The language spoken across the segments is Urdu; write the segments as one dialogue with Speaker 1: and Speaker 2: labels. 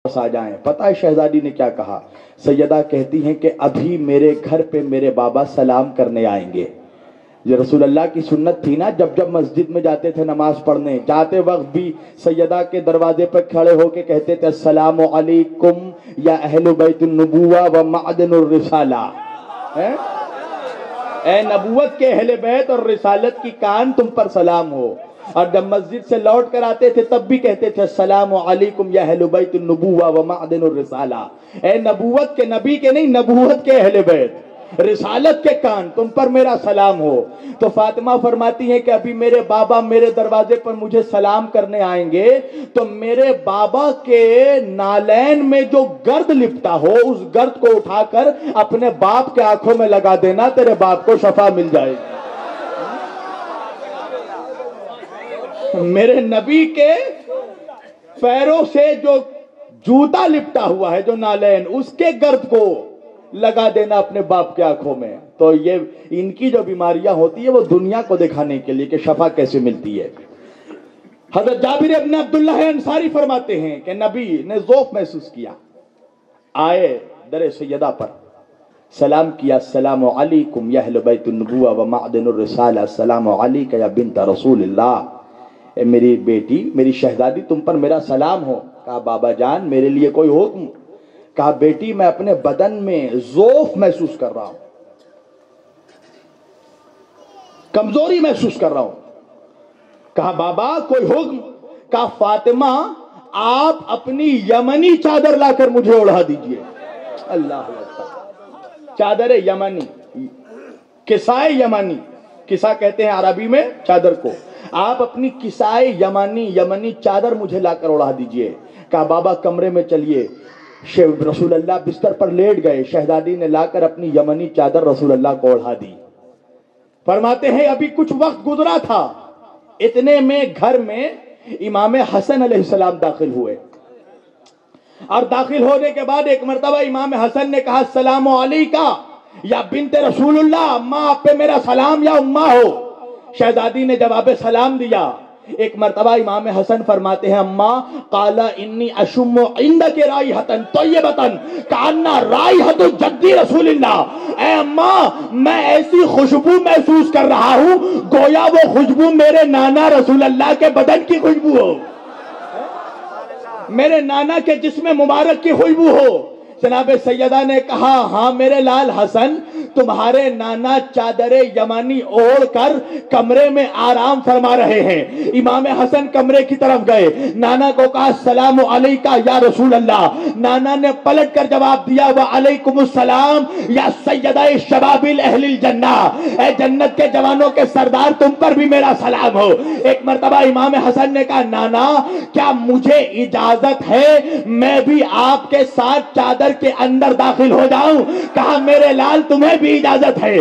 Speaker 1: آ جائیں۔ پتہ ہے شہزادی نے کیا کہا؟ سیدہ کہتی ہیں کہ ابھی میرے گھر پہ میرے بابا سلام کرنے آئیں گے۔ یہ رسول اللہ کی سنت تھی نا، جب جب مسجد میں جاتے تھے نماز پڑھنے، جاتے وقت بھی سیدہ کے دروازے پر کھڑے ہو کے کہتے تھے السلام علیکم یا اہل بیت النبوہ و معدن الرسالہ، اے نبوت کے اہل بیت اور رسالت کی کان تم پر سلام ہو۔ اور جب مسجد سے لوٹ کر آتے تھے تب بھی کہتے تھے السلام علیکم یا اہل بیت النبوہ و معدن الرسالہ، اے نبوت کے نبی کے نہیں، نبوت کے اہل بیت، رسالت کے کان تم پر میرا سلام ہو۔ تو فاطمہ فرماتی ہیں کہ ابھی میرے بابا میرے دروازے پر مجھے سلام کرنے آئیں گے تو میرے بابا کے نالین میں جو گرد لپٹا ہو اس گرد کو اٹھا کر اپنے باپ کے آنکھوں میں لگا دینا، تیرے باپ کو شفا مل جائے گی۔ میرے نبی کے پیروں سے جو جوتا لپٹا ہوا ہے، جو نالین، اس کے گرد کو لگا دینا اپنے باپ کے آنکھوں میں۔ تو یہ ان کی جو بیماریاں ہوتی ہے وہ دنیا کو دکھانے کے لیے کہ شفا کیسے ملتی ہے۔ حضرت جابر ابن عبداللہ انصاری فرماتے ہیں کہ نبی نے ذوق محسوس کیا، آئے در سیدہ پر، سلام کیا السلام علیکم یا اہل بیت النبوہ و معدن الرسالہ، السلام علیک یا بنت رسول اللہ، اے میری بیٹی میری شہزادی تم پر میرا سلام ہو۔ کہا بابا جان میرے لیے کوئی حکم؟ کہا بیٹی میں اپنے بدن میں ضعف محسوس کر رہا ہوں، کمزوری محسوس کر رہا ہوں۔ کہا بابا کوئی حکم؟ کہا فاطمہ آپ اپنی یمنی چادر لا کر مجھے اڑا دیجئے۔ اللہ اکبر، چادر یمنی، کسائے یمنی، کسا کہتے ہیں عربی میں چادر کو، آپ اپنی کسائے یمنی چادر مجھے لا کر اڑا دیجئے۔ کہا بابا کمرے میں چلیے۔ رسول اللہ بستر پر لیٹ گئے، شہزادی نے لا کر اپنی یمنی چادر رسول اللہ کو اڑا دی۔ فرماتے ہیں ابھی کچھ وقت گزرا تھا، اتنے میں گھر میں امام حسن علیہ السلام داخل ہوئے، اور داخل ہونے کے بعد ایک مرتبہ امام حسن نے کہا السلام علیکہ یا بنت رسول اللہ، اماں آپ پہ میرا سلام یا اماں ہو۔ شہزادی نے جواب سلام دیا۔ ایک مرتبہ امام حسن فرماتے ہیں اماں قال انی اشم عندک رائحۃ طیبۃ کأن رائحۃ جدی رسول اللہ، اے اماں میں ایسی خوشبو محسوس کر رہا ہوں گویا وہ خوشبو میرے نانا رسول اللہ کے بدن کی خوشبو ہو، میرے نانا کے جسم مبارک کی خوشبو ہو۔ جناب سیدہ نے کہا ہاں میرے لال حسن، تمہارے نانا چادر یمانی اوڑھ کر کمرے میں آرام فرما رہے ہیں۔ امام حسن کمرے کی طرف گئے، نانا کو کہا السلام علیکہ یا رسول اللہ، نانا نے پلٹ کر جواب دیا وعلیکم السلام یا سیدہ شباب اہل الجنہ، اے جنت کے جوانوں کے سردار تم پر بھی میرا سلام ہو۔ ایک مرتبہ امام حسن نے کہا نانا کیا مجھے اجازت ہے میں بھی آپ کے ساتھ چادر کے اندر داخل ہو جاؤں؟ کہا میرے لال تمہیں بھی اجازت ہے۔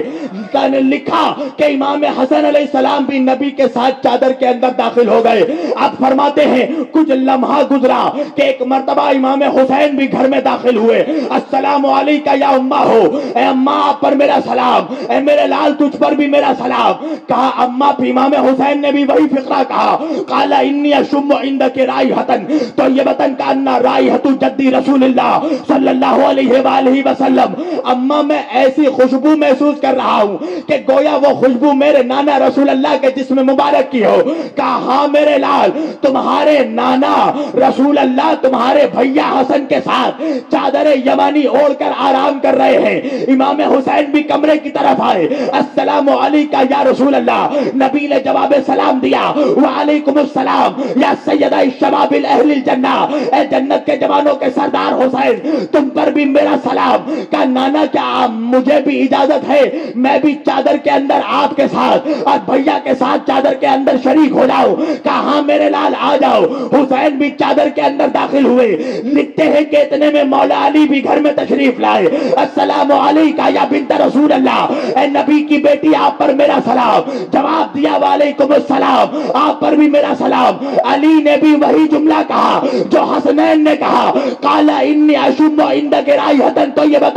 Speaker 1: لکھا کہ امام حسن علیہ السلام بھی نبی کے ساتھ چادر کے اندر داخل ہو گئے۔ اب فرماتے ہیں کچھ لمحہ گزرا کہ ایک مرتبہ امام حسین بھی گھر میں داخل ہوئے، السلام علیکہ یا اماں ہو، اے اماں آپ پر میرا سلام، اے میرے لال تجھ پر بھی میرا سلام۔ کہا اماں بھی، امام حسین نے بھی وہی فقرہ کہا، قال انی اشم عندک رائحۃ طیبۃ کأن رائحۃ جدی رسول اللہ صلی اللہ علیہ وآلہ وسلم، اماں میں ایسی خوشبو محسوس کر رہا ہوں کہ گویا وہ خوشبو میرے نانا رسول اللہ کے جسم مبارک کی ہو۔ کہا ہاں میرے لال تمہارے نانا رسول اللہ تمہارے بھیا حسن کے ساتھ چادر یمانی اوڑھ کر آرام کر رہے ہیں۔ امام حسین بھی کمرے کی طرف آئے، السلام علیکہ یا رسول اللہ، نبی نے جواب سلام دیا وعلیکم السلام یا سیدہ شباب اہل الجنہ، اے جنت کے جوانوں کے سردار حسین تم پر بھی میرا سلام۔ کہا نانا کیا مجھے بھی اجازت ہے میں بھی چادر کے اندر آپ کے ساتھ اور بھیا کے ساتھ چادر کے اندر شریک ہو جاؤں؟ کہا ہاں میرے لال آ جاؤ۔ حسین بھی چادر کے اندر داخل ہوئے۔ لکھتے ہیں کہ اتنے میں مولا علی بھی گھر میں تشریف لائے، السلام علیکہ یا بنت رسول اللہ، اے نبی کی بیٹی آپ پر میرا سلام۔ جواب دیا وعلیکم السلام، آپ پر بھی میرا سلام۔ علی نے بھی وہی جملہ کہا جو حسنین نے کہا، قال انی اشم عندک رائحۃ طیبۃ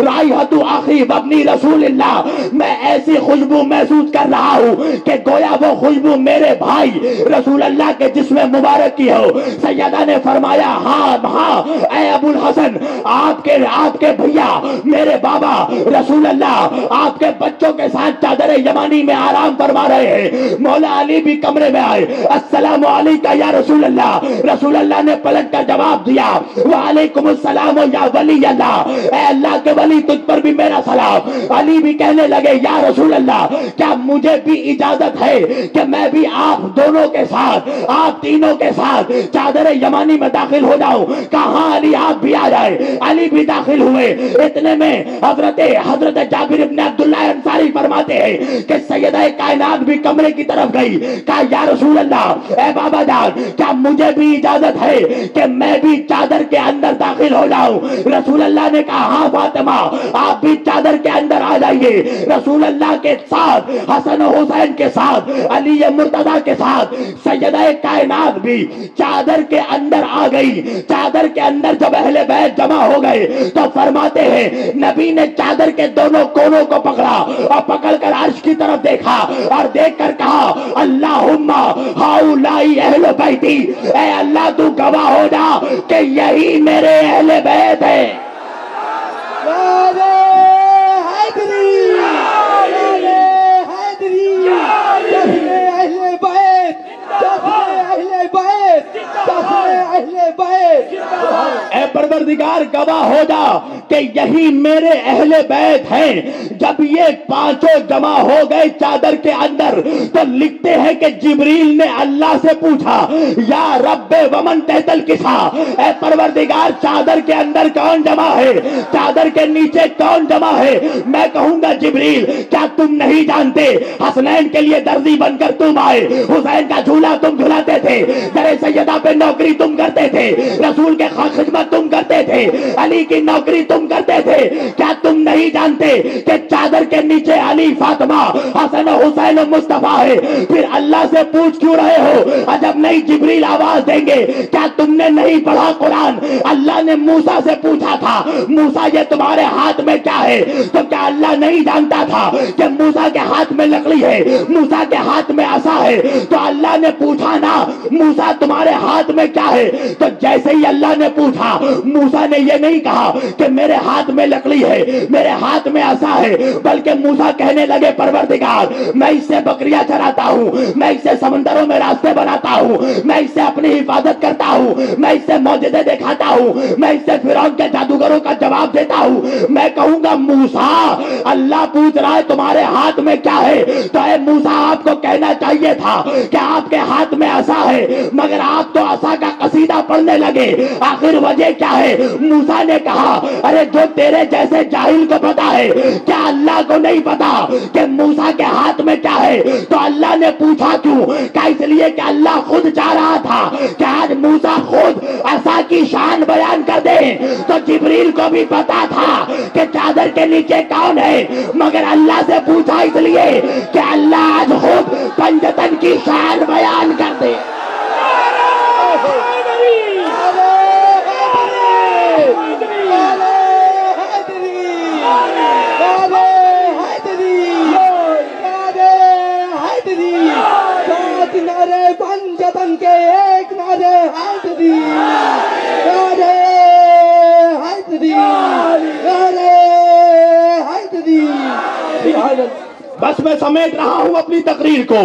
Speaker 1: رائحۃ اخی وابن رسول اللہ، میں ایسی خوشبو محسوس کر رہا ہوں کہ گویا وہ خوشبو میرے بھائی رسول اللہ کے جسم مبارک کی ہو. سیدہ نے فرمایا ہاں ہاں اے ابو الحسن، آپ کے بھیا میرے بابا رسول اللہ آپ کے بچوں کے ساتھ چادر یمانی میں آرام فرما رہے ہیں. مولا علی بھی کمرے میں آئے. السلام علیکم یا رسول اللہ. رسول اللہ نے پلٹ کر جواب دیا وعلیکم السلام یا ولی اللہ، اے اللہ کے ولی تجھ پر بھی میرا سلام. علی بھی کہنے لگے یا رسول اللہ کیا مجھے بھی اجازت ہے کہ میں بھی آپ دونوں کے ساتھ، آپ تینوں کے ساتھ چادر یمانی میں داخل ہو جاؤں؟ کہاں علی آپ بھی آ جائے. علی بھی داخل ہوئے. اتنے میں حضرت جابر ابن عبداللہ انصاری فرماتے ہیں کہ سیدہ کائنات بھی کمرے کی طرف گئی. کہا یا رسول اللہ اے بابا جان کیا مجھے بھی اجازت ہے کہ میں بھی چادر کے اندر داخل ہو جاؤں؟ رسول اللہ نے کہا ہاں فاطمہ آپ بھی چادر کے اندر آ جائیے. رسول اللہ کے ساتھ حسن و حسین کے ساتھ علی مرتضیٰ کے ساتھ سیدہ کائنات بھی چادر کے اندر آ گئی. چادر کے اندر جب اہل بیت جمع ہو گئے تو فرماتے ہیں نبی نے چادر کے دونوں کونوں کو پکڑا اور پکڑ کر عرش کی طرف دیکھا اور دیکھ کر کہا اللہم ہؤلائی اہل بیتی، اے اللہ تو گواہ ہو جا کہ یہی میرے اہل بیت ہے. اے پروردگار گواہ ہو جا کہ یہی میرے اہل بیت ہیں. جب یہ پانچوں جمع ہو گئے چادر کے اندر تو لکھتے ہیں کہ جبریل نے اللہ سے پوچھا یا رب ومن تحت الکسا، اے پروردگار چادر کے اندر کون جمع ہے، چادر کے نیچے کون جمع ہے؟ میں کہوں گا جبریل کیا تم نہیں جانتے حسنین کے لیے درزی بن کر تم آئے، حسین کا جھولا تم جھلاتے تھے، در سیدہ پہ نوکری تم کرتے تھے، رسول کے خدمت تم کرتے تھے، علی کی نوکری تم کرتے تھے. کیا تم نہیں جانتے کہ چادر کے نیچے علی، فاطمہ، حسن و حسین و مصطفیٰ ہے؟ پھر اللہ سے پوچھ کیوں رہے ہو؟ عجب نہیں جبریل آواز دیں گے کیا تم نے نہیں پڑھا قرآن؟ اللہ نے موسیٰ سے پوچھا تھا موسیٰ یہ تمہارے ہاتھ میں کیا ہے؟ تو کیا اللہ نہیں جانتا تھا کہ موسیٰ کے ہاتھ میں لکڑی ہے، موسیٰ کے ہاتھ میں عصا ہے؟ تو اللہ نے پوچھا نا موسیٰ تمہارے ہاتھ میں کیا ہے؟ تو جیسے ہی اللہ نے پوچھا موسیٰ نے یہ نہیں کہا کہ میرے ہاتھ میں لکڑی ہے، میرے ہاتھ میں عصا ہے، بلکہ موسیٰ کہنے لگے پروردگار میں اس سے بکریاں چراتا ہوں، میں اس سے سمندروں میں راستے بناتا ہوں، میں اس سے اپنی حفاظت کرتا ہوں، میں اس سے معجزے دکھاتا ہوں، میں اس سے فرعون کے جادوگروں کا جواب دیتا ہوں. میں کہوں گا موسیٰ اللہ پوچھ رہا ہے تمہارے ہاتھ میں کیا ہے؟ تو اے موسیٰ آپ کو کہنا چاہیے تھا کہ آپ کے ہاتھ میں عصا ہے، مگر آپ تو عصا کا قصیدہ پڑھنے لگے. آخر وجہ کیا ہے؟ موسیٰ نے کہا ارے جو تیرے جیسے جاہل کو پتا ہے کیا اللہ کو نہیں پتا کہ موسیٰ کے ہاتھ میں کیا ہے؟ تو اللہ نے پوچھا کیوں؟ کیا اس لیے کہ اللہ خود چاہ رہا تھا کہ آج موسیٰ خود عصا کی شان بیان کر دے. تو جبریل کو بھی پتا تھا کہ چادر کے نیچے کون ہے، مگر اللہ سے پوچھا اس لیے کہ اللہ آج خود پنجتن کی شان بیان کر دے.
Speaker 2: پنجتن کے ایک نعرے حیدری، نعرے حیدری، نعرے حیدری.
Speaker 1: بس میں سمیٹ رہا ہوں اپنی تقریر کو.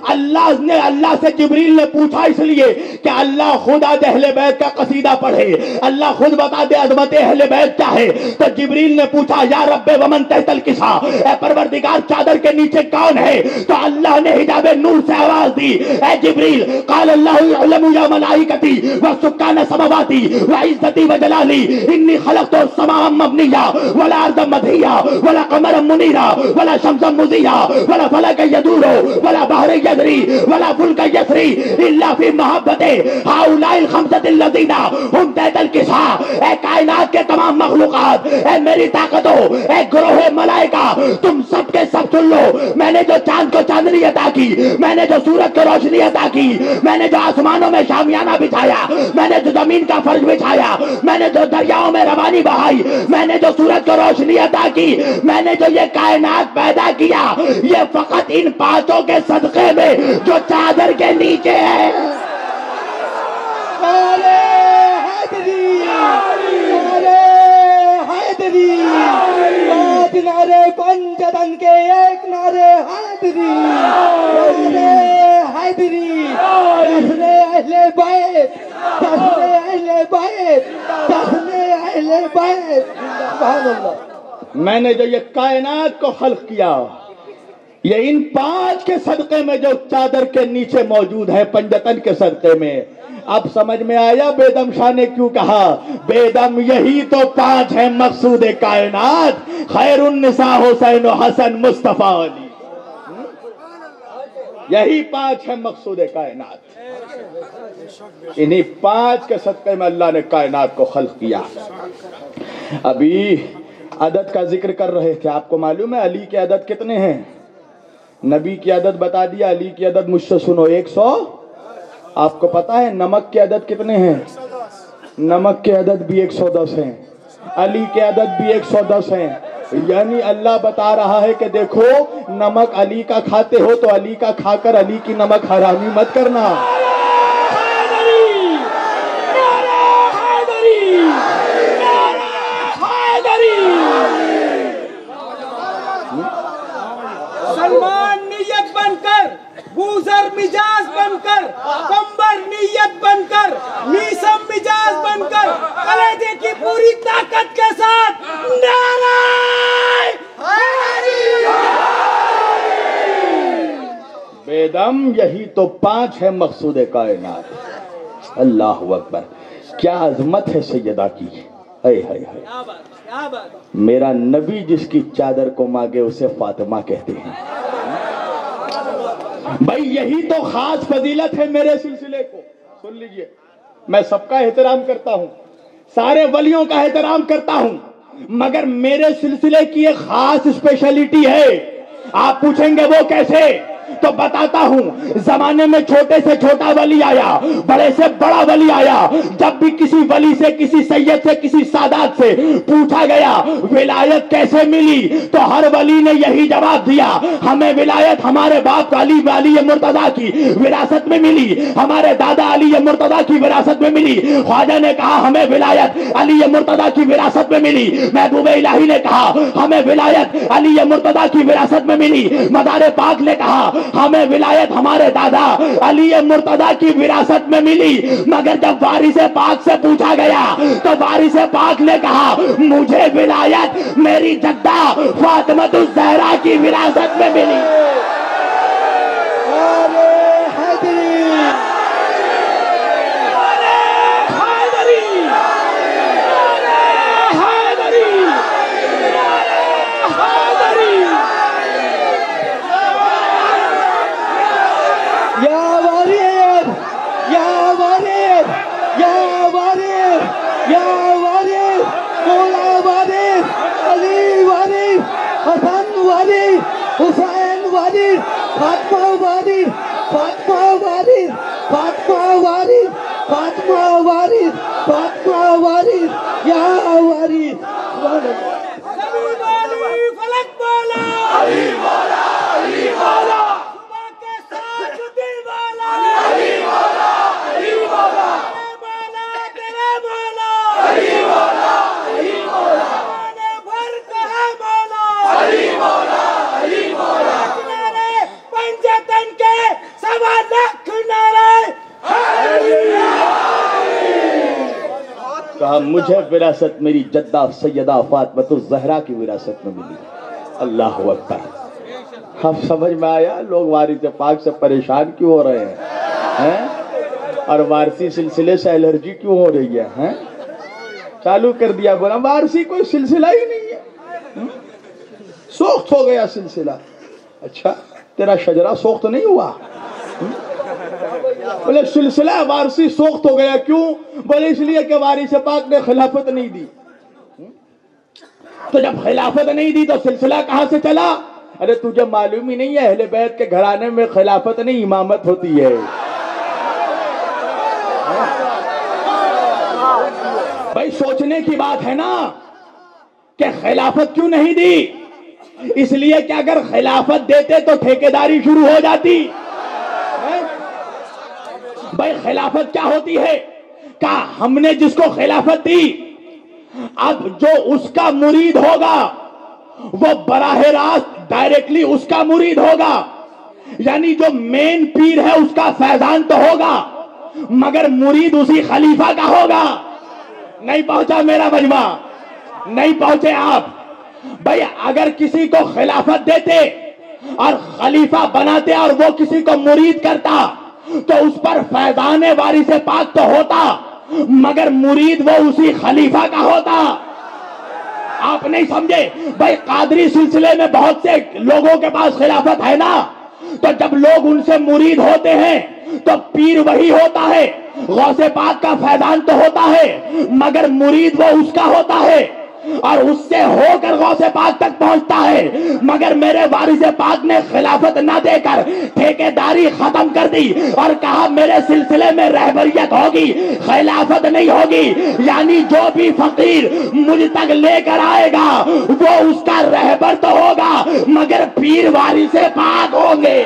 Speaker 1: اللہ سے جبریل نے پوچھا اس لیے کہ اللہ خود آج اہل بیت کا قصیدہ پڑھے، اللہ خود بتا دے عظمت اہل بیت کیا ہے. تو جبریل نے پوچھا یا رب ومن تحت الکسا، اے پروردگار چادر کے نیچے کون ہے؟ تو اللہ نے حجاب نور سے آواز دی اے جبریل قال اللہ یعلم یا ملائکتی وسکان السماوات وعزتی وجلالی انی خلقت السماء مبنیا ولا ارض مدحیا ولا قمرا منیرا ولا شمسا مضیا ولا فلک یدور ولا بحر یجری ولا فلک یسری الا فی محبت ہاؤلائی الخمسۃ الذین ہم تحت الکسا، اے کائنات کے تمام مخلوقات، اے میری طاقتوں، اے گروہ ملائکہ، تم سب کے سب سن لو، میں نے جو چاند کو چاندنی عطا کی، میں نے جو سورج کو روشنی عطا کی، میں نے جو آسمانوں میں شامیانہ بچھایا، میں نے جو زمین کا فرش بچھایا، میں نے جو دریاؤں میں روانی بہائی، میں نے جو سورج کو روشنی عطا کی، میں نے جو یہ کائنات پیدا کیا، یہ فقط ان پانچوں کے صدقے میں جو چادر کے نیچے ہے۔
Speaker 2: نعرہ حیدری، نعرہ حیدری، پانچ نعرے پنجتن کے ایک نعرے حیدری، نعرہ حیدری، دسن اہل بیت، دسن اہل بیت، دسن اہل بیت، سبحان اللہ۔
Speaker 1: میں نے جو یہ کائنات کو خلق کیا، یہ ان پانچ کے صدقے میں جو چادر کے نیچے موجود ہے، پنجتن کے صدقے میں۔ اب سمجھ میں آیا بیدم شاہ نے کیوں کہا بیدم یہی تو پانچ ہیں مقصود کائنات، خیر النساء حسین و حسن مصطفیٰ علی، یہی پانچ ہیں مقصود کائنات۔ انہی پانچ کے صدقے میں اللہ نے کائنات کو خلق کیا۔ ابھی عدد کا ذکر کر رہے تھے، آپ کو معلوم ہے علی کے عدد کتنے ہیں؟ نبی کی عدد بتا دیا، علی کی عدد مجھ سے سنو، 100۔ آپ کو پتا ہے نمک کے عدد کتنے ہیں؟ نمک کے عدد بھی 110 ہیں، علی کے عدد بھی 110 ہیں۔ یعنی اللہ بتا رہا ہے کہ دیکھو نمک علی کا کھاتے ہو تو علی کا کھا کر علی کی نمک حرامی مت کرنا۔
Speaker 3: سلمان نیت بن کر، بوزر مجاز بن کر، کمبر نیت بن کر، میسم مجاز بن کر، کلیجے کی پوری طاقت کے ساتھ نعرہ حیدری۔
Speaker 1: بیدم یہی تو پانچ ہے مقصود کائنات۔ اللہ اکبر، کیا عظمت ہے سیدہ کی، اے ہائے ہائے۔
Speaker 3: کیا بات،
Speaker 1: میرا نبی جس کی چادر کو مانگے اسے فاطمہ کہتے ہیں۔ بھائی یہی تو خاص فضیلت ہے میرے سلسلے کو۔ سن لیجئے، میں سب کا احترام کرتا ہوں، سارے ولیوں کا احترام کرتا ہوں، مگر میرے سلسلے کی ایک خاص اسپیشلٹی ہے۔ آپ پوچھیں گے وہ کیسے؟ تو بتاتا ہوں۔ زمانے میں چھوٹے سے چھوٹا ولی آیا، بڑے سے بڑا ولی آیا، جب بھی کسی ولی سے، کسی سید سے، کسی سادات سے پوچھا گیا ولایت کیسے ملی، تو ہر ولی نے یہی جواب دیا، ہمیں ولایت ہمارے باپ علی مرتضیٰ کی وراثت میں ملی، ہمارے دادا علی مرتضیٰ کی وراثت میں ملی۔ خواجہ نے کہا ہمیں ولایت علی مرتضیٰ کی وراثت میں ملی۔ محبوب الہی نے کہا ہمیں ولایت علی مرتضیٰ کی وراثت میں ملی۔ مدار پاک نے کہا ہمیں ولایت ہمارے دادا علی مرتضیٰ کی وراثت میں ملی۔ مگر جب وارث پاک سے پوچھا گیا تو وارث پاک نے کہا مجھے ولایت میری جدہ فاطمہ الزہرا کی وراثت میں ملی۔
Speaker 2: حسین وارث، فاطمہ وارث، فاطمہ وارث، فاطمہ وارث، فاطمہ وارث، فاطمہ وارث، یا وارث۔
Speaker 3: فلک والا، علی والا، علی والا، صبح کے ساتھ دل والا، علی والا، علی والا، تیرے مولا، علی والا، علی والا، زمانے بھر کا ہے مولا، علی والا، علی والا، نعرے پنجتن کے 1.25 لاکھ نعرے
Speaker 1: کہا مجھے وراثت میری جدہ سیدہ فاطمہ الزہرا کی وراثت میں ملی۔ اللہ اکبر۔ اب سمجھ میں آیا لوگ وارث پاک سے پریشان کیوں ہو رہے ہیں اور وارثی سلسلے سے الرجی کیوں ہو رہی ہے؟ چالو کر دیا بولا وارثی کوئی سلسلہ ہی نہیں ہے، سوخت ہو گیا سلسلہ۔ اچھا تیرا شجرہ سوخت نہیں ہوا؟ بولے سلسلہ وارثی سوخت ہو گیا، کیوں؟ بولے اس لیے کہ وارث پاک نے خلافت نہیں دی۔ تو جب خلافت نہیں دی تو سلسلہ کہاں سے چلا؟ ارے تجھے معلوم ہی نہیں ہے اہل بیت کے گھرانے میں خلافت نہیں امامت ہوتی ہے۔ بھائی سوچنے کی بات ہے نا کہ خلافت کیوں نہیں دی؟ اس لیے کہ اگر خلافت دیتے تو ٹھیکیداری شروع ہو جاتی۔ بھائی خلافت کیا ہوتی ہے؟ کہ ہم نے جس کو خلافت دی، اب جو اس کا مرید ہوگا وہ براہ راست ڈائریکٹلی اس کا مرید ہوگا، یعنی جو مین پیر ہے اس کا فیضان تو ہوگا مگر مرید اسی خلیفہ کا ہوگا۔ نہیں پہنچا میرا مجمع؟ نہیں پہنچے آپ؟ بھائی اگر کسی کو خلافت دیتے اور خلیفہ بناتے اور وہ کسی کو مرید کرتا تو اس پر فیضان وارث پاک تو ہوتا مگر مرید وہ اسی خلیفہ کا ہوتا۔ آپ نہیں سمجھے؟ بھائی قادری سلسلے میں بہت سے لوگوں کے پاس خلافت ہے نا، تو جب لوگ ان سے مرید ہوتے ہیں تو پیر وہی ہوتا ہے، غوث پاک کا فیضان تو ہوتا ہے مگر مرید وہ اس کا ہوتا ہے اور اس سے ہو کر غوث پاک تک پہنچتا ہے۔ مگر میرے وارث پاک نے خلافت نہ دے کر ٹھیکیداری ختم کر دی اور کہا میرے سلسلے میں رہبریت ہوگی، خلافت نہیں ہوگی، یعنی جو بھی فقیر مجھ تک لے کر آئے گا وہ اس کا رہبر تو ہوگا مگر پیر وارث پاک ہوں گے۔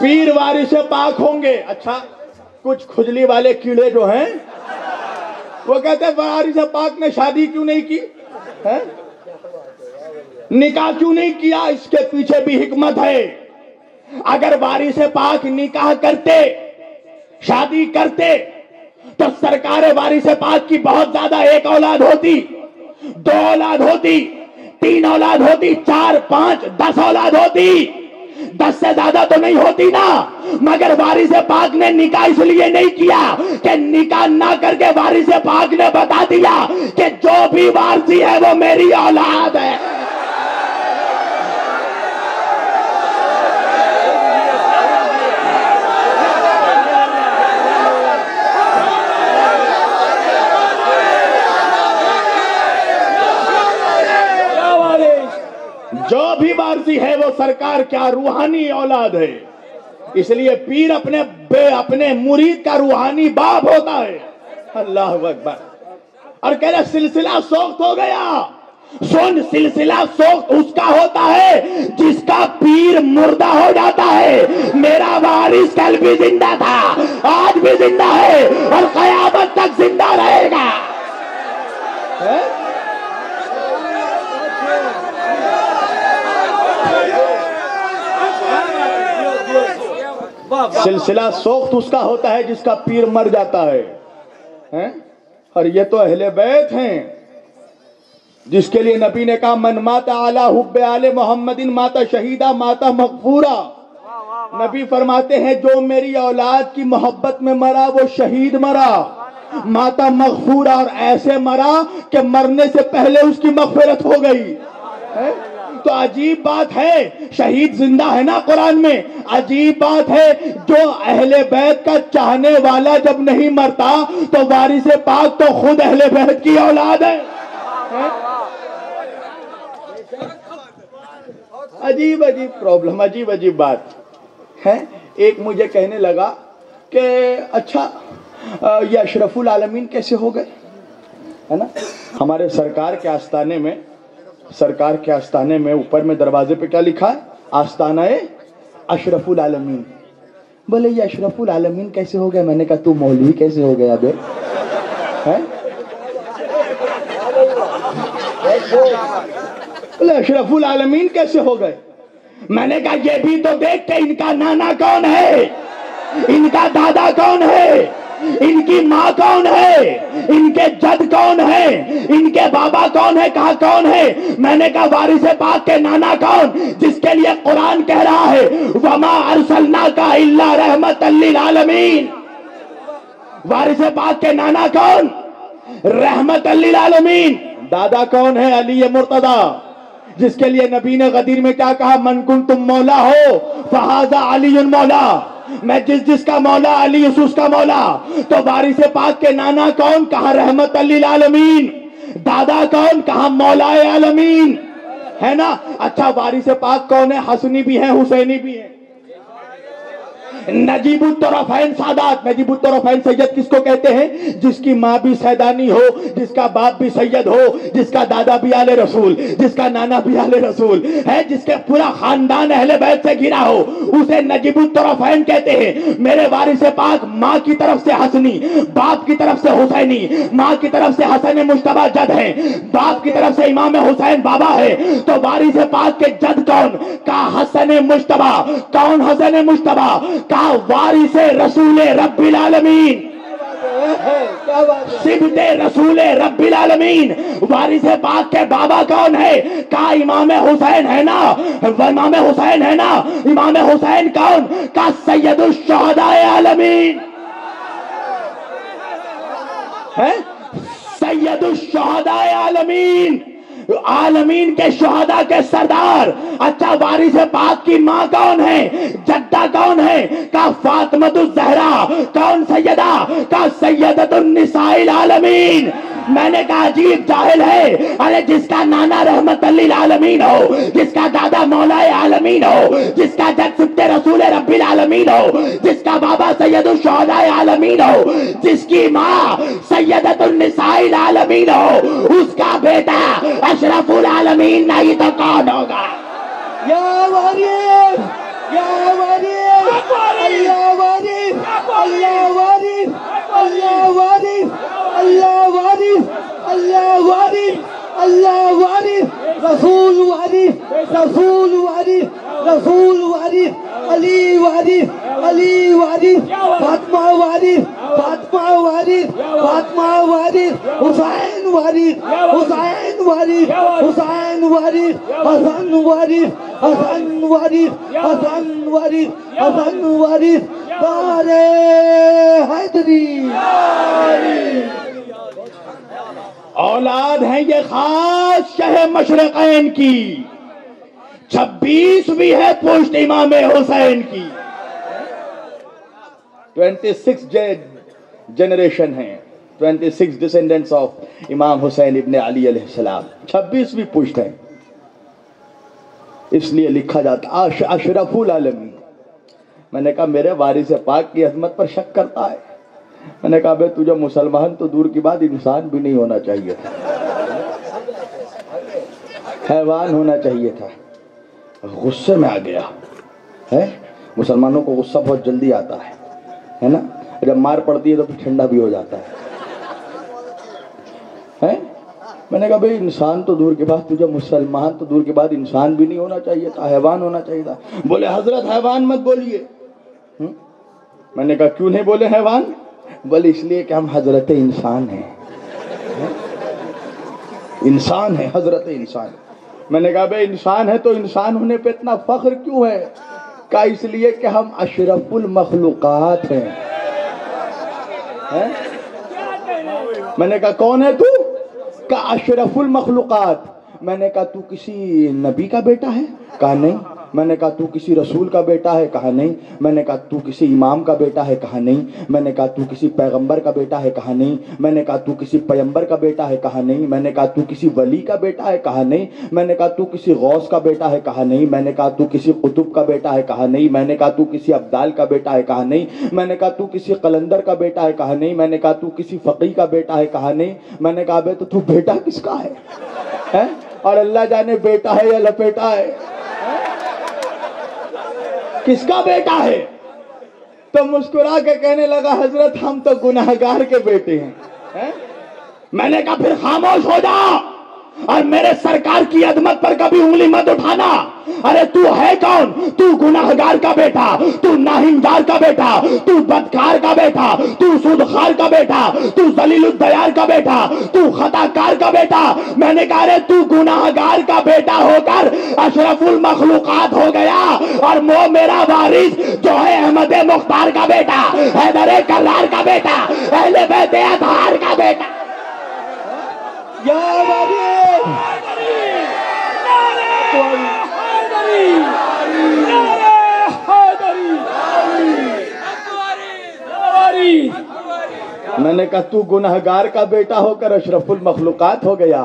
Speaker 1: پیر وارث پاک ہوں گے۔ اچھا کچھ کھجلی والے کیڑے جو ہیں وہ کہتے ہیں وارث پاک نے شادی کیوں نہیں کی، نکاح کیوں نہیں کیا؟ اس کے پیچھے بھی حکمت ہے۔ اگر وارث پاک نکاح کرتے، شادی کرتے تو سرکار وارث پاک کی بہت زیادہ، ایک اولاد ہوتی، دو اولاد ہوتی، تین اولاد ہوتی، چار پانچ 10 اولاد ہوتی، 10 سے زیادہ تو نہیں ہوتی نا۔ مگر وارث پاک نے نکاح اس لیے نہیں کیا کہ نکاح نہ کر کے وارث پاک نے بتا دیا کہ جو بھی وارثی ہے وہ میری اولاد ہے۔ جو بھی وارثی ہے وہ سرکار کیا روحانی اولاد ہے، اس لیے پیر اپنے مرید کا روحانی باپ ہوتا ہے۔ اللہ اکبر۔ اور کہہ رہے سلسلہ سوخت ہو گیا۔ سن، سلسلہ سوخت اس کا ہوتا ہے جس کا پیر مردہ ہو جاتا ہے۔ میرا وارث کل بھی زندہ تھا، آج بھی زندہ ہے اور قیامت تک زندہ رہے گا۔ سلسلہ سوخت اس کا ہوتا ہے جس کا پیر مر جاتا ہے۔ اور یہ تو اہل بیت ہیں جس کے لیے نبی نے کہا من مات علی حب آل محمد مات شہیدہ مات مغفورا۔ نبی فرماتے ہیں جو میری اولاد کی محبت میں مرا وہ شہید مرا، ماتا مغفورا، اور ایسے مرا کہ مرنے سے پہلے اس کی مغفرت ہو گئی۔ تو عجیب بات ہے، شہید زندہ ہے نا قرآن میں۔ عجیب بات ہے، جو اہل بیت کا چاہنے والا جب نہیں مرتا تو وارث پاک تو خود اہل بیت کی اولاد ہے۔ عجیب عجیب پرابلم، عجیب عجیب بات ہے۔ ایک مجھے کہنے لگا کہ اچھا یہ اشرف العالمین کیسے ہو گئے، ہے نا؟ ہمارے سرکار کے آستانے میں اوپر میں دروازے پہ کیا لکھا ہے؟ آستانہ اشرف العالمین۔ بولے یہ اشرف العالمین کیسے ہو گئے؟ میں نے کہا تو مولوی کیسے ہو گیا بے؟ بولے اشرف العالمین کیسے ہو گئے؟ میں نے کہا یہ بھی تو دیکھ کہ ان کا نانا کون ہے، ان کا دادا کون ہے، ان کی ماں کون ہے، ان کے جد کون ہے، ان کے بابا کون ہے، کہاں کون ہے؟ میں نے کہا وارث پاک کے نانا کون، جس کے لیے قرآن کہہ رہا ہے وَمَا أَرْسَلْنَاكَ إِلَّا رَحْمَةً لِّلْعَالَمِينَ۔ وارث پاک کے نانا کون؟ رحمت للعالمین. دادا کون ہے؟ علی مرتضی، جس کے لیے نبی نے غدیر میں کیا کہا؟ من کنتم مولا ہو فہذا علی مولا. میں جس کا مولا علی اس کا مولا. تو وارث پاک کے نانا کون؟ کہا رحمت للعالمین. دادا کون؟ کہا مولا عالمین. ہے نا؟ اچھا وارث پاک کون ہے؟ حسنی بھی ہیں، حسینی بھی ہیں. نجیب الطرفین سادات. نجیب الطرفین سید کس کو کہتے ہیں؟ جس کی ماں بھی سیدانی ہو، جس کا باپ بھی سید ہو، جس کا دادا بھی آل رسول، جس کا نانا بھی آل رسول ہے، جس کے پورا خاندان اہل بیت سے گھرا ہو، اسے نجیب الطرفین کہتے ہیں. میرے وارث پاک ماں کی طرف سے حسنی، باپ کی طرف سے حسینی. ماں کی طرف سے حسن مجتبی جد ہیں، باپ کی طرف سے امام حسین بابا ہے. تو وارث پاک کے جد کون؟ کا حسن مجتبی. کون حسن مجتبی؟ کا وارث رسول رب العالمین، صبت رسول رب العالمین. وارث پاک کے بابا کون ہے؟ کا امام حسین ہے نا. امام حسین ہے نا. امام حسین کون؟ کا سید الشہداء عالمین ہے، سید الشہداء عالمین، عالمین کے شہداء کے سردار. اچھا وارث پاک کی ماں کون ہے؟ جدہ کون ہے؟ کا فاطمۃ الزہرا. کون سیدہ؟ کا سیدۃ النساء العالمین. میں نے کہا عجیب جاہل ہے. ارے جس کا نانا رحمت للعالمین ہو، جس کا دادا مولا عالمین ہو، جس کا جد سبت رسول رب العالمین ہو، جس کا بابا سید الشہداء عالمین ہو، جس کی ماں سیدۃ النساء العالمین ہو، اس کا بیٹا اشرف العالمین نہیں تو کون ہوگا؟
Speaker 2: یا وارث، یا وارث، اللہ وارث، اللہ وارث، اللہ وارث، اللہ وارث، اللہ وارث، اللہ وارث، رسول وارث، رسول وارث، رسول وارث، علی وارث، علی وارث، فاطمہ وارث، فاطمہ وارث، فاطمہ وارث، حسین وارث، حسین وارث، حسین وارث، حسن وارث، حسن وارث، حسن وارث، حسن وارث، دار حیدری.
Speaker 1: اولاد ہیں یہ خاص شہ مشرقین کی. 26ویں ہے پشت امام حسین کی. 26 جنریشن ہیں، 26 ڈسینڈنٹس آف امام حسین ابن علی علیہ السلام. 26ویں پشت ہے. اس لیے لکھا جاتا اشرف العالمین. میں نے کہا میرے وارث پاک کی عظمت پر شک کرتا ہے. میں نے کہا بے تجھے مسلمان تو دور کی بات انسان بھی نہیں ہونا چاہیے تھا، حیوان ہونا چاہیے تھا. غصے میں آ گیا ہے. مسلمانوں کو غصہ بہت جلدی آتا ہے نا. جب مار پڑتی ہے تو پھر ٹھنڈا بھی ہو جاتا ہے. میں نے کہا بھئی انسان تو دور کی بات، تجھے مسلمان تو دور کی بات انسان بھی نہیں ہونا چاہیے تھا، حیوان ہونا چاہیے تھا. بولے حضرت حیوان مت بولیے. میں نے کہا کیوں نہیں بولے حیوان؟ بولے اس لیے کہ ہم حضرت انسان ہیں. انسان ہے، حضرت انسان. میں نے کہا بھئی انسان ہے تو انسان ہونے پہ اتنا فخر کیوں ہے؟ کہا اس لیے کہ ہم اشرف المخلوقات ہیں. میں نے کہا کون ہے تو؟ کہا اشرف المخلوقات. میں نے کہا تو کسی نبی کا بیٹا ہے؟ کہا نہیں. میں نے کہا تو کسی رسول کا بیٹا ہے؟ کہا نہیں. میں نے کہا تو کسی امام کا بیٹا ہے؟ کہا نہیں. میں نے کہا تو کسی پیغمبر کا بیٹا ہے؟ کہا نہیں. میں نے کہا تو کسی پیغمبر کا بیٹا ہے؟ کہا نہیں. میں نے کہا تو کسی ولی کا بیٹا ہے؟ کہا نہیں. میں نے کہا تو کسی غوث کا بیٹا ہے؟ کہا نہیں. میں نے کہا تو کسی قطب کا بیٹا ہے؟ کہا نہیں. میں نے کہا تو کسی ابدال کا بیٹا ہے؟ کہا نہیں. میں نے کہا تو کسی قلندر کا بیٹا ہے؟ کہا نہیں. میں نے کہا تو کسی فقیہ کا بیٹا ہے؟ کہا نہیں. میں نے کہا بے تو بیٹا کس کا ہے؟ اور اللہ جانے بیٹا ہے یا لپیٹا ہے، کس کا بیٹا ہے؟ تو مسکرا کے کہنے لگا حضرت ہم تو گناہگار کے بیٹے ہیں. میں نے کہا پھر خاموش ہو جا اور میرے سرکار کی عظمت پر کبھی انگلی مت اٹھانا. ارے تو ہے کون؟ تو گناہگار کا بیٹا، تو ناہنجار کا بیٹا، تو بدکار کا بیٹا، تو سودخار کا بیٹا، تو ذلیل الدیار کا بیٹا، تو خطا کار کا بیٹا. میں نے کہا تو گناہگار کا بیٹا ہو کر اشرف المخلوقات ہو گیا، اور وہ میرا وارث جو ہے احمد مختار کا بیٹا، حیدر کرار کا بیٹا، اہل بیت اطہار کا بیٹا.
Speaker 2: یا واری
Speaker 1: میں نے کہا تو گنہگار کا بیٹا ہو کر اشرف المخلوقات ہو گیا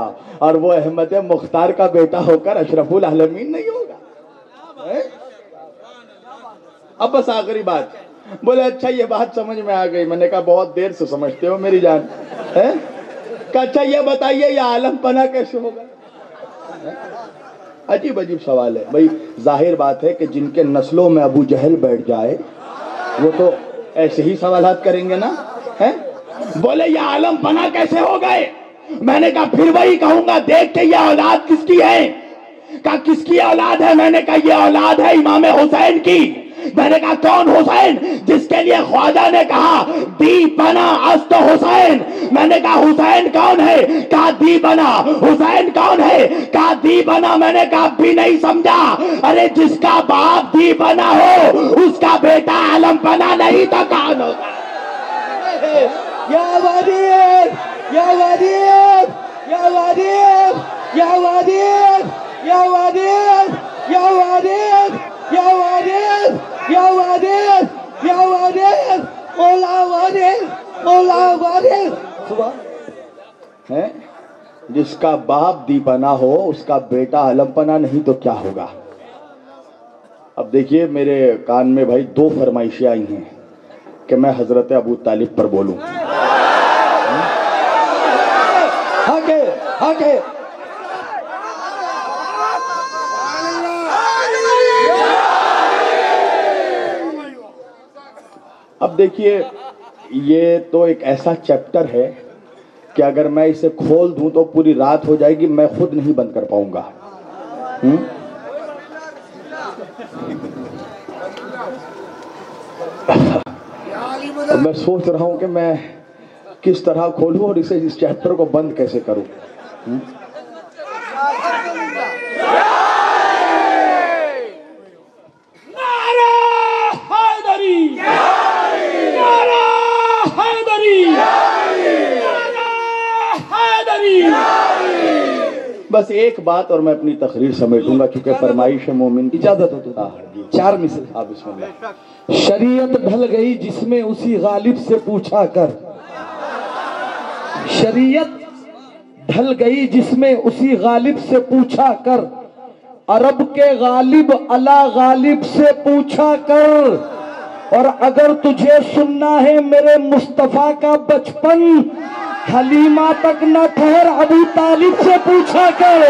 Speaker 1: اور وہ احمد مختار کا بیٹا ہو کر اشرف العالمین نہیں ہوگا. اب بس آخری بات بولے اچھا یہ بات سمجھ میں آ گئی. میں نے کہا بہت دیر سے سمجھتے ہو میری جان. کہ اچھا یہ بتائیے یہ عالم پناہ کیسے ہوگا؟ عجیب عجیب سوال ہے بھائی. ظاہر بات ہے کہ جن کے نسلوں میں ابو جہل بیٹھ جائے وہ تو ایسے ہی سوالات کریں گے نا. بولے یہ عالم پناہ کیسے ہو گئے؟ میں نے کہا پھر وہی کہوں گا دیکھ کے یہ اولاد کس کی ہے. کہا کس کی اولاد ہے؟ میں نے کہا یہ اولاد ہے امام حسین کی. میں نے کہا کون حسین؟ جس کے لیے خواجہ نے کہا دی بنا است حسین. میں نے کہا حسین کون ہے؟ کہا دی بنا. حسین کون ہے؟ کہا دی بنا. میں نے کہا بھی نہیں سمجھا. ارے جس کا باپ دی بنا ہو اس کا بیٹا عالم بنا نہیں تو کون ہوگا؟
Speaker 2: یا واری یا واری یا واری یا واری یا واری یا واری یا واری یا واری یا واری مولا واری مولا واری.
Speaker 1: ہے جس کا باپ دی پنا ہو اس کا بیٹا علم پنا نہیں تو کیا ہوگا؟ اب دیکھیے میرے کان میں بھائی دو فرمائشیں آئی ہیں کہ میں حضرت ابو طالب پر بولوں. اب دیکھیے یہ تو ایک ایسا چیپٹر ہے کہ اگر میں اسے کھول دوں تو پوری رات ہو جائے گی. میں خود نہیں بند کر پاؤں گا. میں سوچ رہا ہوں کہ میں کس طرح کھولوں اور اسے اس چیپٹر کو بند کیسے کروں. بس ایک بات اور میں اپنی تقریر سمیٹوں گا کیونکہ فرمائش مومن کی
Speaker 2: اجازت ہو تو 4 مثال.
Speaker 1: بسم اللہ.
Speaker 2: شریعت ڈھل گئی جس میں اسی غالب سے پوچھا کر. شریعت ڈھل گئی جس میں اسی غالب سے پوچھا کر. عرب کے غالب علا غالب سے پوچھا کر. اور اگر تجھے سننا ہے میرے مصطفیٰ کا بچپن حلیمہ تک نہ ٹھہر ابو طالب سے پوچھا کر.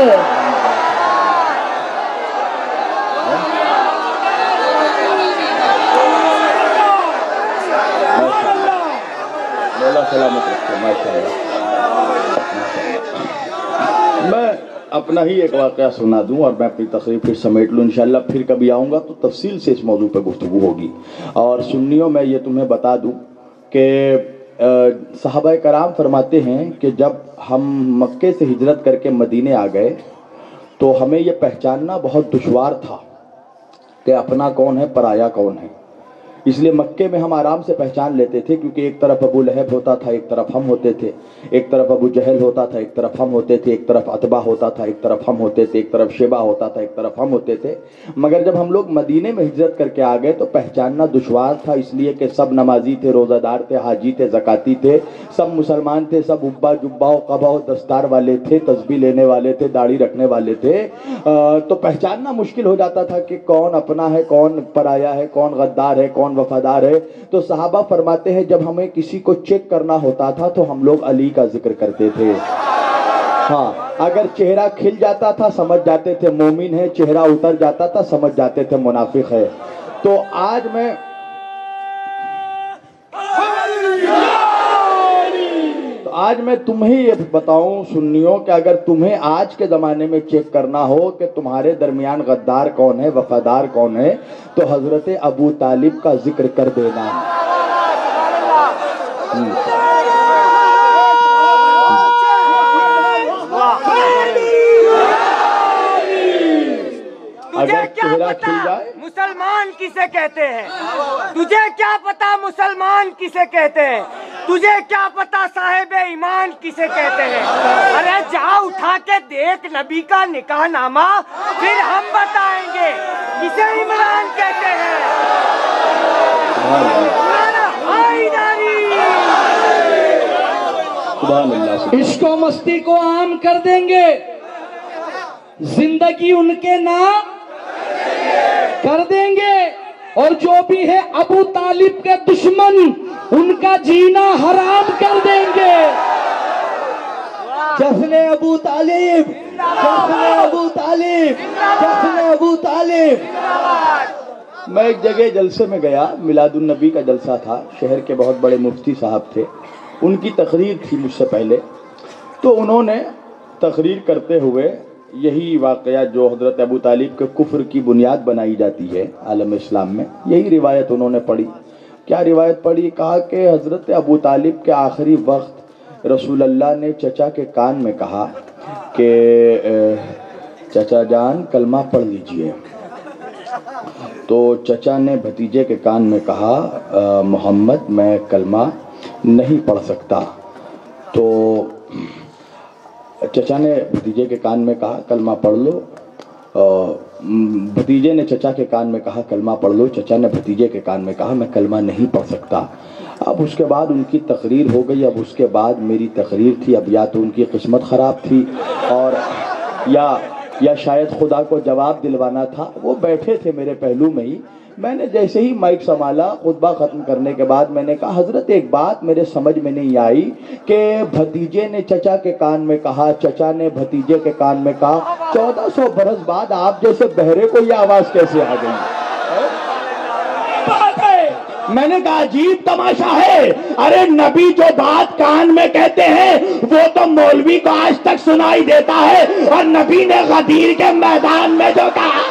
Speaker 1: سلامت رکھے ماشاءاللہ. میں اپنا ہی ایک واقعہ سنا دوں اور میں اپنی تقریر پھر سمیٹ لوں انشاءاللہ. پھر کبھی آؤں گا تو تفصیل سے اس موضوع پہ گفتگو ہوگی. اور سنیوں میں یہ تمہیں بتا دوں کہ صحابہ کرام فرماتے ہیں کہ جب ہم مکے سے ہجرت کر کے مدینے آ گئے تو ہمیں یہ پہچاننا بہت دشوار تھا کہ اپنا کون ہے پرایا کون ہے. اس لیے مکے میں ہم آرام سے پہچان لیتے تھے کیونکہ ایک طرف ابو لہب ہوتا تھا ایک طرف ہم ہوتے تھے. ایک طرف ابو جہل ہوتا تھا ایک طرف ہم ہوتے تھے. ایک طرف عتبہ ہوتا تھا ایک طرف ہم ہوتے تھے. ایک طرف شیبہ ہوتا تھا ایک طرف ہم ہوتے تھے. مگر جب ہم لوگ مدینے میں ہجرت کر کے آ گئے تو پہچاننا دشوار تھا اس لیے کہ سب نمازی تھے روزہ دار تھے حاجی تھے زکاتی تھے سب مسلمان تھے سب ابا جبا و قبا و دستار والے تھے تسبیح لینے والے تھے داڑھی رکھنے والے تھے. تو پہچاننا مشکل ہو جاتا تھا کہ کون اپنا ہے کون پرایا ہے کون غدار ہے کون وفادار ہے. تو صحابہ فرماتے ہیں جب ہمیں کسی کو چیک کرنا ہوتا تھا تو ہم لوگ علی کا ذکر کرتے تھے. ہاں اگر چہرہ کھل جاتا تھا سمجھ جاتے تھے مومن ہے. چہرہ اتر جاتا تھا سمجھ جاتے تھے منافق ہے. تو آج میں تمہیں یہ بتاؤں سنیوں کہ اگر تمہیں آج کے زمانے میں چیک کرنا ہو کہ تمہارے درمیان غدار کون ہے وفادار کون ہے تو حضرت ابو طالب کا ذکر کر دینا.
Speaker 3: تجھے کیا پتا مسلمان کسے کہتے ہیں؟ تجھے کیا پتا مسلمان کسے کہتے ہیں؟ تجھے کیا پتا صاحب ایمان کسے کہتے ہیں؟ ارے جا اٹھا کے دیکھ نبی کا نکاح نامہ، پھر ہم بتائیں گے کسے عمران کہتے ہیں۔
Speaker 2: عشق و مستی کو عام کر دیں گے، زندگی ان کے نام کر دیں گے، اور جو بھی ہے ابو طالب کے دشمن ان کا جینا حرام کر دیں گے۔
Speaker 1: جشن ابو طالب، جشن ابو طالب، جشن ابو طالب۔ میں ایک جگہ جلسے میں گیا، میلاد النبی کا جلسہ تھا، شہر کے بہت بڑے مفتی صاحب تھے، ان کی تقریر تھی مجھ سے پہلے، تو انہوں نے تقریر کرتے ہوئے یہی واقعہ جو حضرت ابو طالب کے کفر کی بنیاد بنائی جاتی ہے عالم اسلام میں، یہی روایت انہوں نے پڑھی۔ کیا روایت پڑھی؟ کہا کہ حضرت ابو طالب کے آخری وقت رسول اللہ نے چچا کے کان میں کہا کہ چچا جان کلمہ پڑھ لیجئے، تو چچا نے بھتیجے کے کان میں کہا محمد میں کلمہ نہیں پڑھ سکتا، تو چچا نے بھتیجے کے کان میں کہا کلمہ پڑھ لو، بھتیجے نے چچا کے کان میں کہا کلمہ پڑھ لو، چچا نے بھتیجے کے کان میں کہا میں کلمہ نہیں پڑھ سکتا۔ اب اس کے بعد ان کی تقریر ہو گئی، اب اس کے بعد میری تقریر تھی، اب یا تو ان کی قسمت خراب تھی اور یا شاید خدا کو جواب دلوانا تھا۔ وہ بیٹھے تھے میرے پہلو میں ہی، میں نے جیسے ہی مائک سنبھالا خطبہ ختم کرنے کے بعد میں نے کہا حضرت ایک بات میرے سمجھ میں نہیں آئی کہ بھتیجے نے چچا کے کان میں کہا، چچا نے بھتیجے کے کان میں کہا، 1400 برس بعد آپ جیسے بہرے کو یہ آواز کیسے آ گئی؟ میں نے کہا عجیب تماشا ہے، ارے نبی جو بات کان میں کہتے ہیں وہ تو مولوی کو آج تک سنائی دیتا ہے، اور نبی نے غدیر کے میدان میں جو کہا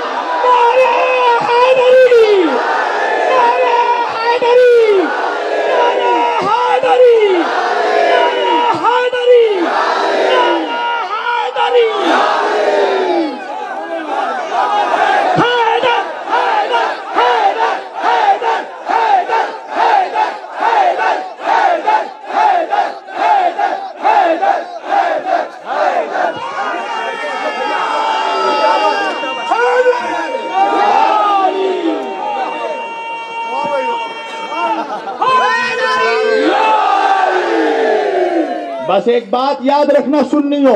Speaker 1: بس ایک بات یاد رکھنا سنیوں،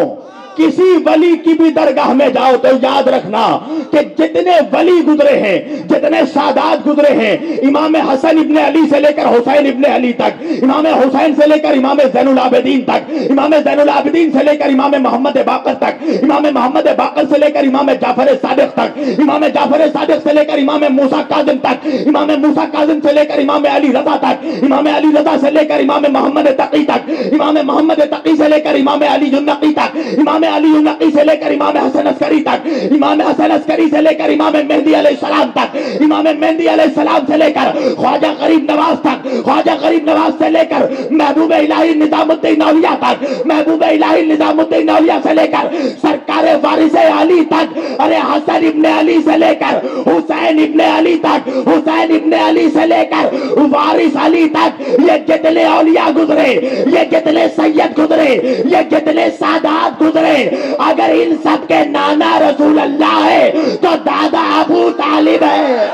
Speaker 1: کسی ولی کی بھی درگاہ میں جاؤ تو یاد رکھنا کہ جتنے ولی گزرے ہیں، جتنے سادات گزرے ہیں، امام حسن ابن علی سے لے کر حسین ابن علی تک، امام حسین سے لے کر امام زین العابدین تک، امام زین العابدین سے لے کر امام محمد باقر تک، امام محمد باقر سے لے کر امام جعفر صادق تک، امام جعفر صادق سے لے کر امام موسیٰ کاظم تک، امام موسیٰ کاظم سے لے کر امام علی رضا تک، امام علی رضا سے لے کر امام محمد تقی تک، امام محمد تقی سے لے کر امام علی النقی تک، امام علی النقی سے لے کر امام حسن عسکری تک، امام حسن عسکری سے لے کر امام مہدی علیہ السلام تک، امام مہدی علیہ السلام سے لے کر خواجہ غریب نواز تک، خواجہ غریب نواز سے لے کر محبوب الہی نظام الدین اولیاء تک، محبوب الہی نظام الدین اولیاء سے لے کر سرکار وارث علی تک، ارے حسن ابن علی سے لے کر حسین ابن علی تک، حسین ابن علی سے لے کر وارث علی تک، یہ جتنے اولیاء گزرے، یہ جتنے سید گزرے، یہ جتنے سادات گزرے، اگر ان سب کے نانا رسول اللہ ہے تو دادا ابو طالب ہے۔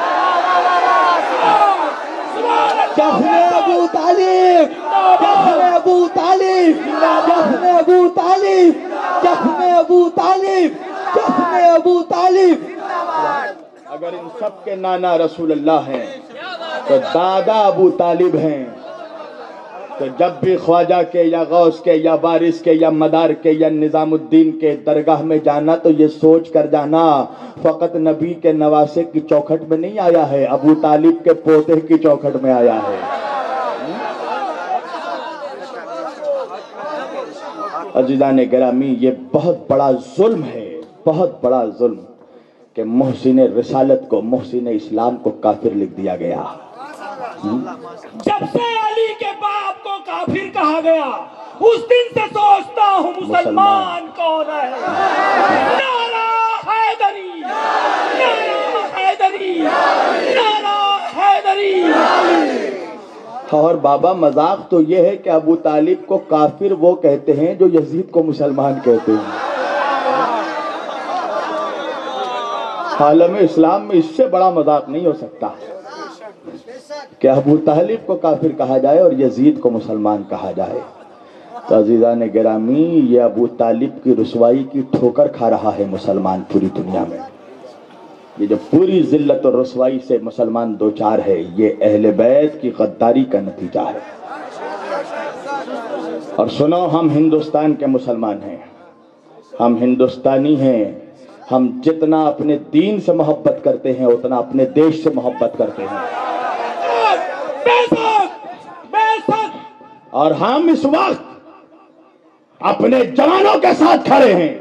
Speaker 1: جشن ابو طالب، جشن ابو طالب، جشن ابو طالب، جشن ابو طالب، جشن ابو طالب۔ اگر ان سب کے نانا رسول اللہ ہیں تو دادا ابو طالب ہیں، تو جب بھی خواجہ کے یا غوث کے یا وارث کے یا مدار کے یا نظام الدین کے درگاہ میں جانا تو یہ سوچ کر جانا فقط نبی کے نواسے کی چوکھٹ میں نہیں آیا ہے، ابو طالب کے پوتے کی چوکھٹ میں آیا ہے۔ عزیزان گرامی، یہ بہت بڑا ظلم ہے، بہت بڑا ظلم کہ محسن رسالت کو، محسن اسلام کو کافر لکھ دیا گیا۔
Speaker 3: جب سے علی کے باپ کو کافر کہا گیا اس دن سے سوچتا ہوں مسلمان کون ہے۔ نعرہ حیدری، نعرہ
Speaker 1: اور بابا مذاق تو یہ ہے کہ ابو طالب کو کافر وہ کہتے ہیں جو یزید کو مسلمان کہتے ہیں. عالم اسلام میں اس سے بڑا مذاق نہیں ہو سکتا کہ ابو طالب کو کافر کہا جائے اور یزید کو مسلمان کہا جائے. تو عزیزان گرامی، یہ ابو طالب کی رسوائی کی ٹھوکر کھا رہا ہے مسلمان پوری دنیا میں. یہ جو پوری ذلت اور رسوائی سے مسلمان دوچار ہے، یہ اہل بیت کی غداری کا نتیجہ ہے. اور سنو، ہم ہندوستان کے مسلمان ہیں، ہم ہندوستانی ہیں. ہم جتنا اپنے دین سے محبت کرتے ہیں اتنا اپنے دیش سے محبت کرتے ہیں. اور ہم اس وقت اپنے جوانوں کے ساتھ کھڑے ہیں.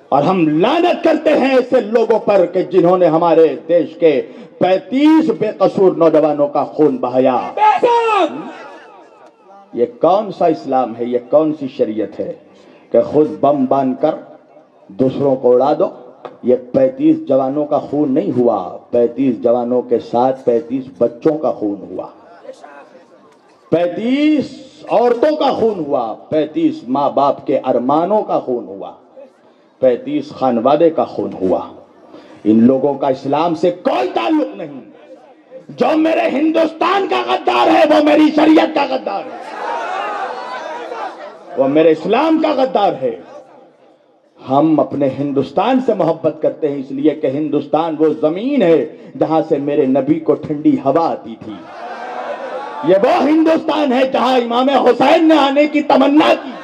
Speaker 1: اور ہم لعنت کرتے ہیں ایسے لوگوں پر کہ جنہوں نے ہمارے دیش کے 35 بے قصور نوجوانوں کا خون بہایا. یہ کون سا اسلام ہے، یہ کون سی شریعت ہے کہ خود بم باندھ کر دوسروں کو اڑا دو؟ یہ 35 جوانوں کا خون نہیں ہوا، 35 جوانوں کے ساتھ 35 بچوں کا خون ہوا، 35 عورتوں کا خون ہوا، 35 ماں باپ کے ارمانوں کا خون ہوا، 35 خانوادے کا خون ہوا. ان لوگوں کا اسلام سے کوئی تعلق نہیں. جو میرے ہندوستان کا غدار ہے وہ میری شریعت کا غدار ہے، وہ میرے اسلام کا غدار ہے. ہم اپنے ہندوستان سے محبت کرتے ہیں اس لیے کہ ہندوستان وہ زمین ہے جہاں سے میرے نبی کو ٹھنڈی ہوا آتی تھی. یہ وہ ہندوستان ہے جہاں امام حسین نے آنے کی تمنا کی.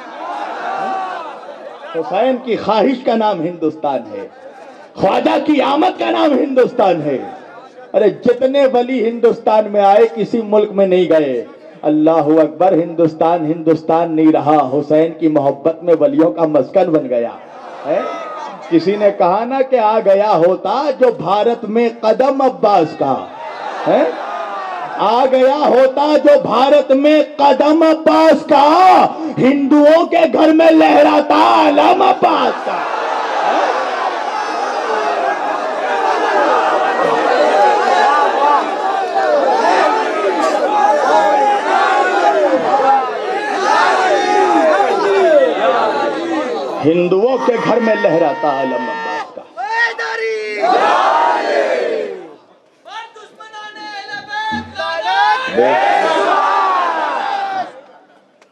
Speaker 1: حسین کی خواہش کا نام ہندوستان ہے، خواجہ کی آمد کا نام ہندوستان ہے. ارے جتنے ولی ہندوستان میں آئے کسی ملک میں نہیں گئے. اللہ اکبر، ہندوستان ہندوستان نہیں رہا، حسین کی محبت میں ولیوں کا مسکن بن گیا ہے. کسی نے کہا نا کہ آ گیا ہوتا جو بھارت میں قدم عباس کا ہے، آ گیا ہوتا جو بھارت میں قدم عباس کا، ہندوؤں کے گھر میں لہراتا علم عباس کا. ہندوؤں کے گھر میں لہراتا علم عباس کا.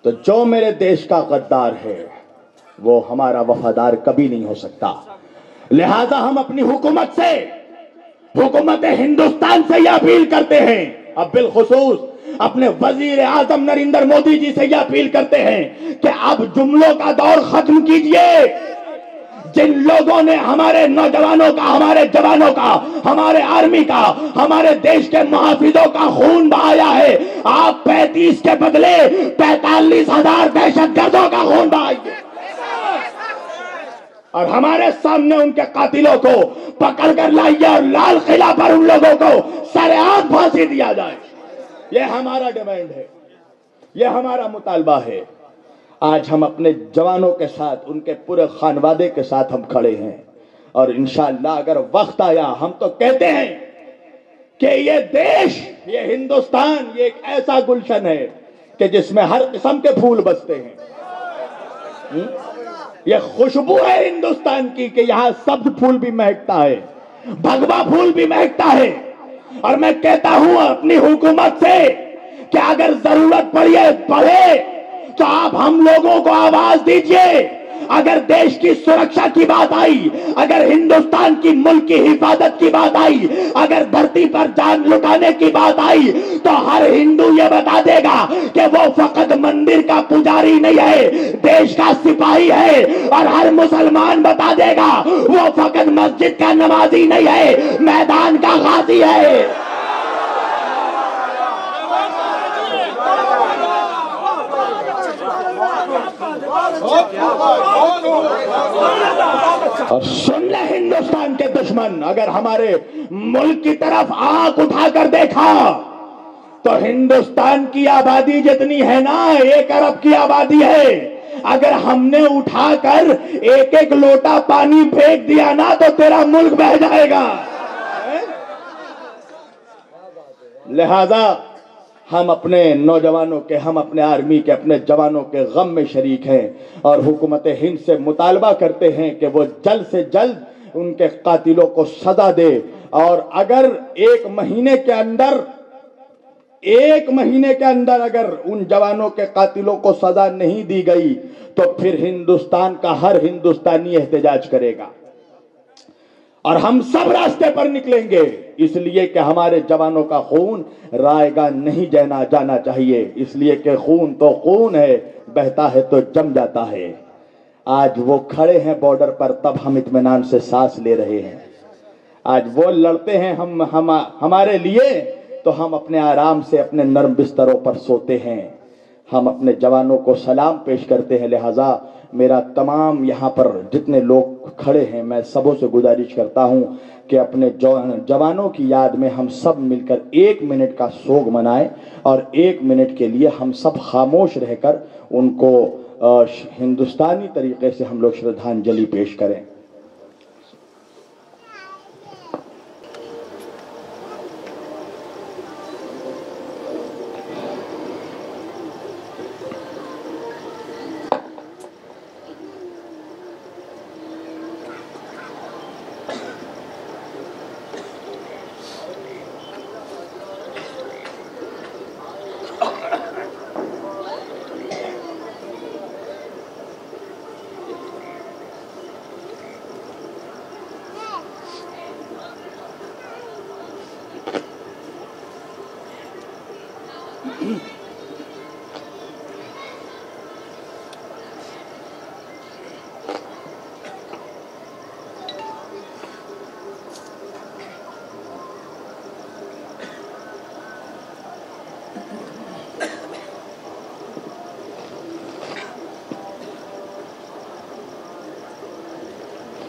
Speaker 1: تو جو میرے دیش کا غدار ہے وہ ہمارا وفادار کبھی نہیں ہو سکتا. لہذا ہم اپنی حکومت سے، حکومت ہندوستان سے یہ اپیل کرتے ہیں، اب بالخصوص اپنے وزیر اعظم نریندر مودی جی سے یہ اپیل کرتے ہیں کہ اب جملوں کا دور ختم کیجئے. جن لوگوں نے ہمارے نوجوانوں کا، ہمارے جوانوں کا، ہمارے آرمی کا، ہمارے دیش کے محافظوں کا خون بہایا ہے، آپ 35 کے بدلے 45,000 دہشت گردوں کا خون بہائیے اور ہمارے سامنے ان کے قاتلوں کو پکڑ کر لائیے اور لال قلعہ پر ان لوگوں کو سرعام پھانسی دیا جائے. یہ ہمارا ڈیمانڈ ہے، یہ ہمارا مطالبہ ہے. آج ہم اپنے جوانوں کے ساتھ، ان کے پورے خانوادے کے ساتھ ہم کھڑے ہیں، اور انشاءاللہ اگر وقت آیا ہم تو کہتے ہیں کہ یہ دیش، یہ ہندوستان، یہ ایک ایسا گلشن ہے کہ جس میں ہر قسم کے پھول بستے ہیں. یہ خوشبو ہے ہندوستان کی کہ یہاں سبز پھول بھی مہکتا ہے، بھگوا پھول بھی مہکتا ہے. اور میں کہتا ہوں اپنی حکومت سے کہ اگر ضرورت پڑے تو آپ ہم لوگوں کو آواز دیجئے. اگر دیش کی سرکشا کی بات آئی، اگر ہندوستان کی ملک کی حفاظت کی بات آئی، اگر دھرتی پر جان لٹانے کی بات آئی، تو ہر ہندو یہ بتا دے گا کہ وہ فقط مندر کا پجاری نہیں ہے، دیش کا سپاہی ہے. اور ہر مسلمان بتا دے گا وہ فقط مسجد کا نمازی نہیں ہے، میدان کا غازی ہے. اور سن لے ہندوستان کے دشمن، اگر ہمارے ملک کی طرف آنکھ اٹھا کر دیکھا تو ہندوستان کی آبادی جتنی ہے نا 1 ارب کی آبادی ہے. اگر ہم نے اٹھا کر ایک لوٹا پانی پھینک دیا نا تو تیرا ملک بہہ جائے گا. لہذا ہم اپنے نوجوانوں کے، ہم اپنے آرمی کے، اپنے جوانوں کے غم میں شریک ہیں اور حکومت ہند سے مطالبہ کرتے ہیں کہ وہ جلد سے جلد ان کے قاتلوں کو سزا دے، اور اگر ایک مہینے کے اندر اگر ان جوانوں کے قاتلوں کو سزا نہیں دی گئی تو پھر ہندوستان کا ہر ہندوستانی احتجاج کرے گا اور ہم سب راستے پر نکلیں گے، اس لیے کہ ہمارے جوانوں کا خون رائے گاہ نہیں جانا چاہیے، اس لیے کہ خون تو خون ہے، بہتا ہے تو جم جاتا ہے۔ آج وہ کھڑے ہیں بارڈر پر، تب ہم اطمینان سے سانس لے رہے ہیں۔ آج وہ لڑتے ہیں ہمارے لیے تو ہم اپنے آرام سے اپنے نرم بستروں پر سوتے ہیں، ہم اپنے جوانوں کو سلام پیش کرتے ہیں۔ لہذا میرا تمام یہاں پر جتنے لوگ کھڑے ہیں، میں سبوں سے گزارش کرتا ہوں کہ اپنے جوانوں کی یاد میں ہم سب مل کر 1 منٹ کا سوگ منائیں اور 1 منٹ کے لیے ہم سب خاموش رہ کر ان کو ہندوستانی طریقے سے ہم لوگ شردھانجلی پیش کریں۔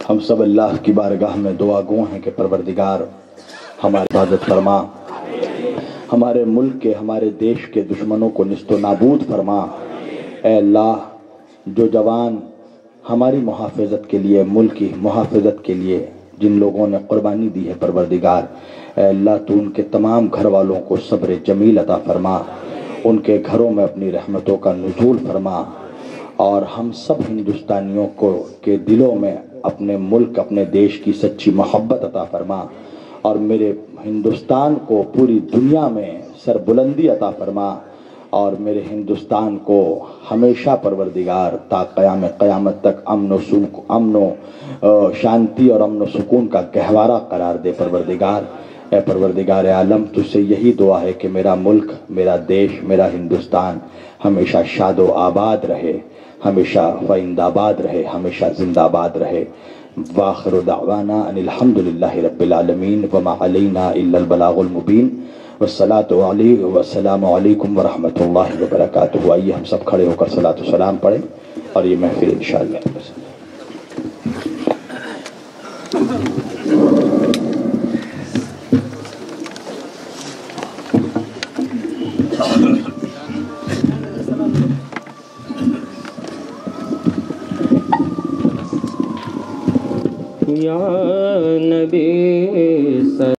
Speaker 1: ہم سب اللہ کی بارگاہ میں دعا گو ہیں کہ پروردگار ہماری حفاظت فرما، ہمارے ملک کے، ہمارے دیش کے دشمنوں کو نیست و نابود فرما۔ اے اللہ، جو جوان ہماری محافظت کے لیے، ملک کی محافظت کے لیے جن لوگوں نے قربانی دی ہے، پروردگار اے اللہ تو ان کے تمام گھر والوں کو صبر جمیل عطا فرما، ان کے گھروں میں اپنی رحمتوں کا نزول فرما، اور ہم سب ہندوستانیوں کے دلوں میں اپنے ملک، اپنے دیش کی سچی محبت عطا فرما، اور میرے ہندوستان کو پوری دنیا میں سربلندی عطا فرما، اور میرے ہندوستان کو ہمیشہ پروردگار تا قیامت تک امن و شانتی اور امن و سکون کا گہوارہ قرار دے۔ پروردگار اے پروردگار عالم، تجھ سے یہی دعا ہے کہ میرا ملک، میرا دیش، میرا ہندوستان ہمیشہ شاد و آباد رہے، ہمیشہ فائند آباد رہے، ہمیشہ زندہ آباد رہے۔ وآخر دعوانا ان الحمدللہ رب العالمین وما علینا الا البلاغ المبین والسلام علیکم ورحمۃ اللہ وبرکاتہ۔ آئیے ہم سب کھڑے ہو کر صلاۃ و سلام پڑھیں اور یہ محفل انشاءاللہ
Speaker 4: یا نبی